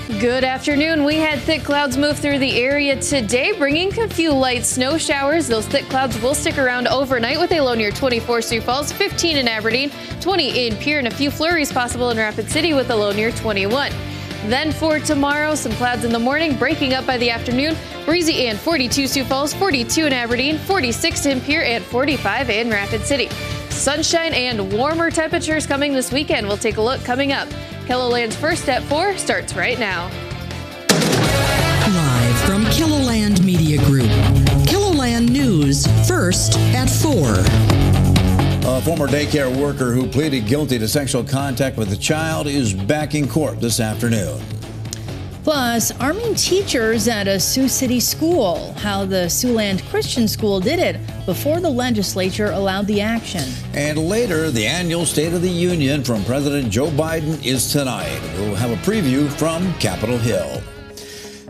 Good afternoon. We had thick clouds move through the area today, bringing a few light snow showers. Those thick clouds will stick around overnight with a low near 24 Sioux Falls, 15 in Aberdeen, 20 in Pierre, and a few flurries possible in Rapid City with a low near 21. Then for tomorrow, some clouds in the morning, breaking up by the afternoon. Breezy and 42 Sioux Falls, 42 in Aberdeen, 46 in Pierre, and 45 in Rapid City. Sunshine and warmer temperatures coming this weekend. We'll take a look coming up. KELOLAND's First at 4 starts right now. Live from KELOLAND Media Group. KELOLAND News First at 4. A former daycare worker who pleaded guilty to sexual contact with a child is back in court this afternoon. Plus, arming teachers at a Sioux City school, how the Siouxland Christian School did it before the legislature allowed the action. And later, the annual State of the Union from President Joe Biden is tonight. We'll have a preview from Capitol Hill.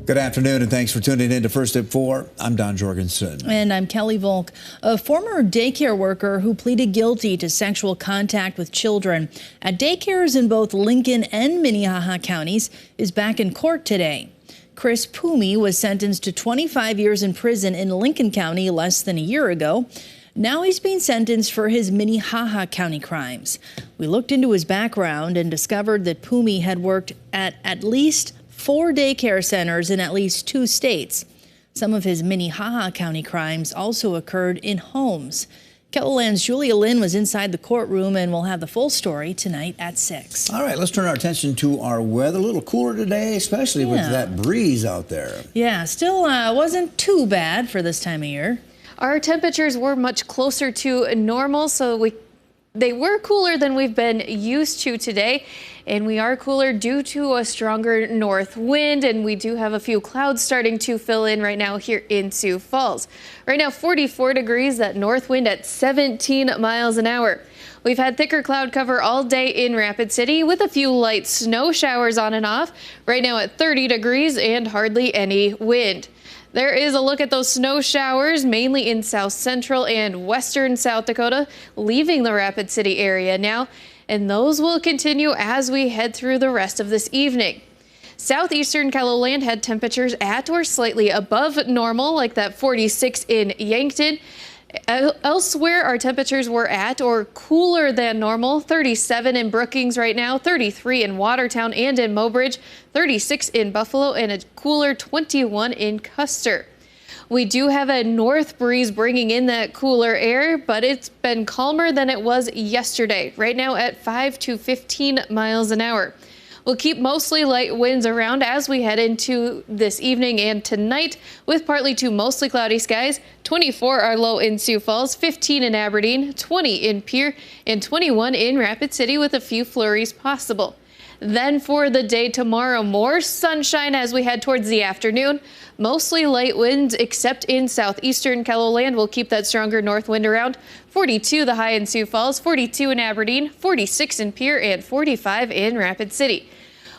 Good afternoon, and thanks for tuning in to First at 4. I'm Don Jorgensen. And I'm Kelly Volk. A former daycare worker who pleaded guilty to sexual contact with children at daycares in both Lincoln and Minnehaha counties is back in court today. Chris Pumi was sentenced to 25 years in prison in Lincoln County less than a year ago. Now he's being sentenced for his Minnehaha County crimes. We looked into his background and discovered that Pumi had worked at least 4 daycare centers in at least 2 states. Some of his Minnehaha County crimes also occurred in homes. KELOLAND's Julia Lynn was inside the courtroom, and we'll have the full story tonight at 6. All right, let's turn our attention to our weather. A little cooler today, especially with that breeze out there. Yeah, still wasn't too bad for this time of year. Our temperatures were much closer to normal, so they were cooler than we've been used to today. And we are cooler due to a stronger north wind, and we do have a few clouds starting to fill in right now here in Sioux Falls. Right now, 44 degrees, that north wind at 17 miles an hour. We've had thicker cloud cover all day in Rapid City with a few light snow showers on and off. Right now at 30 degrees and hardly any wind. There is a look at those snow showers, mainly in south central and western South Dakota, leaving the Rapid City area now. And those will continue as we head through the rest of this evening. Southeastern KELOLAND had temperatures at or slightly above normal, like that 46 in Yankton. Elsewhere, our temperatures were at or cooler than normal. 37 in Brookings right now, 33 in Watertown and in Mobridge, 36 in Buffalo, and a cooler 21 in Custer. We do have a north breeze bringing in that cooler air, but it's been calmer than it was yesterday, right now at 5 to 15 miles an hour. We'll keep mostly light winds around as we head into this evening and tonight with partly to mostly cloudy skies. 24 are low in Sioux Falls, 15 in Aberdeen, 20 in Pierre, and 21 in Rapid City with a few flurries possible. Then for the day tomorrow, more sunshine as we head towards the afternoon. Mostly light winds, except in southeastern KELOLAND. We'll keep that stronger north wind around. 42 the high in Sioux Falls, 42 in Aberdeen, 46 in Pierre, and 45 in Rapid City.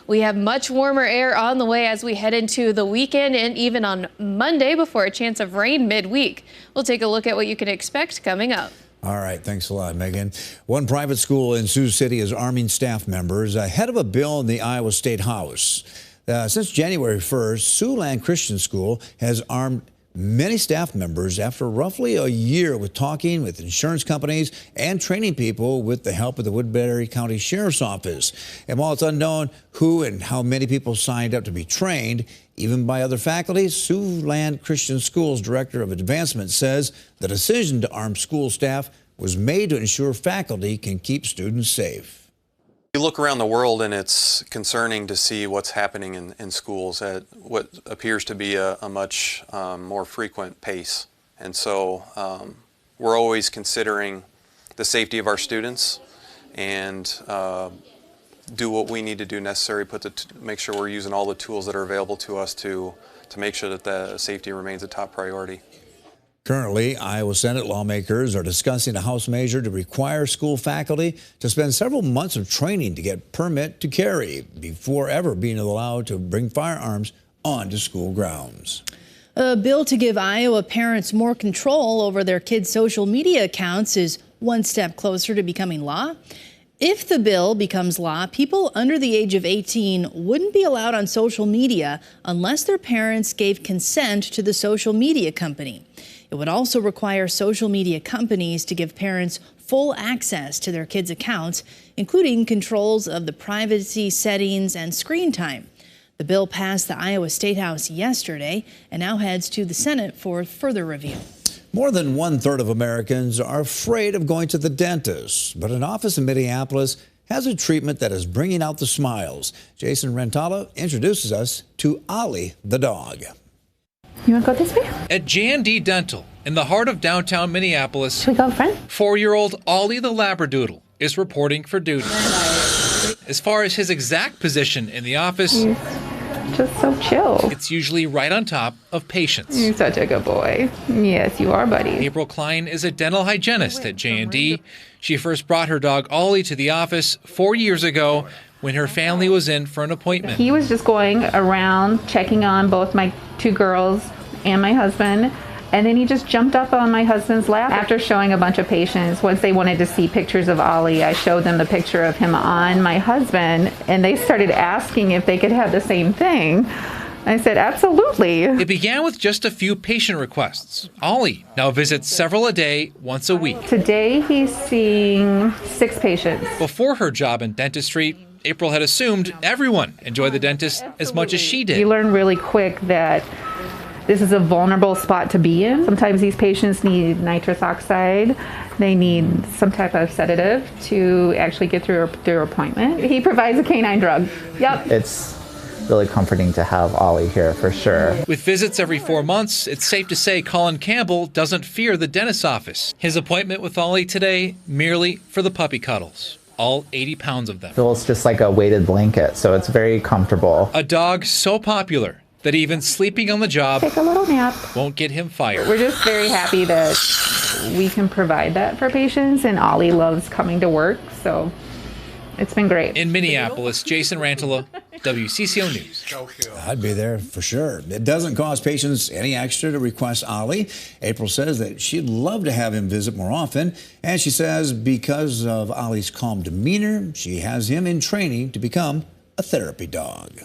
We have much warmer air on the way as we head into the weekend and even on Monday before a chance of rain midweek. We'll take a look at what you can expect coming up. All right, thanks a lot, Megan. One private school in Sioux City is arming staff members ahead of a bill in the Iowa State House. Since January 1st, Siouxland Christian School has armed many staff members after roughly a year with talking with insurance companies and training people with the help of the Woodbury County Sheriff's Office. And while it's unknown who and how many people signed up to be trained, even by other faculty, Siouxland Christian School's Director of Advancement says the decision to arm school staff was made to ensure faculty can keep students safe. You look around the world and it's concerning to see what's happening in schools at what appears to be a much more frequent pace. And so we're always considering the safety of our students and do what we need to do necessary, make sure we're using all the tools that are available to us to make sure that the safety remains a top priority. Currently, Iowa Senate lawmakers are discussing a House measure to require school faculty to spend several months of training to get permit to carry before ever being allowed to bring firearms onto school grounds. A bill to give Iowa parents more control over their kids' social media accounts is one step closer to becoming law. If the bill becomes law, people under the age of 18 wouldn't be allowed on social media unless their parents gave consent to the social media company. It would also require social media companies to give parents full access to their kids' accounts, including controls of the privacy settings and screen time. The bill passed the Iowa State House yesterday and now heads to the Senate for further review. More than 1/3 of Americans are afraid of going to the dentist, but an office in Minneapolis has a treatment that is bringing out the smiles. Jason Rentala introduces us to Ollie the dog. You want to go this way? At J&D Dental, in the heart of downtown Minneapolis, Should we go front? 4-year-old Ollie the Labradoodle is reporting for duty. As far as his exact position in the office, Just so chill. it's usually right on top of patients. You're such a good boy. Yes, you are, buddy. April Klein is a dental hygienist at J&D. She first brought her dog Ollie to the office 4 years ago when her family was in for an appointment. He was just going around checking on both my two girls and my husband. And then he just jumped up on my husband's lap after showing a bunch of patients. Once they wanted to see pictures of Ollie, I showed them the picture of him on my husband, and they started asking if they could have the same thing. I said, absolutely. It began with just a few patient requests. Ollie now visits several a day, once a week. Today he's seeing 6 patients. Before her job in dentistry, April had assumed everyone enjoyed the dentist as much as she did. You learn really quick that this is a vulnerable spot to be in. Sometimes these patients need nitrous oxide. They need some type of sedative to actually get through their appointment. He provides a canine drug. Yep. It's really comforting to have Ollie here for sure. With visits every 4 months, it's safe to say Colin Campbell doesn't fear the dentist's office. His appointment with Ollie today, merely for the puppy cuddles. All 80 pounds of them. Feels just like a weighted blanket, so it's very comfortable. A dog so popular that even sleeping on the job Take a little nap. won't get him fired. We're just very happy that we can provide that for patients, and Ollie loves coming to work, so it's been great. In Minneapolis, Jason Rantala, WCCO News. I'd be there for sure. It doesn't cost patients any extra to request Ollie. April says that she'd love to have him visit more often. And she says because of Ollie's calm demeanor, she has him in training to become a therapy dog.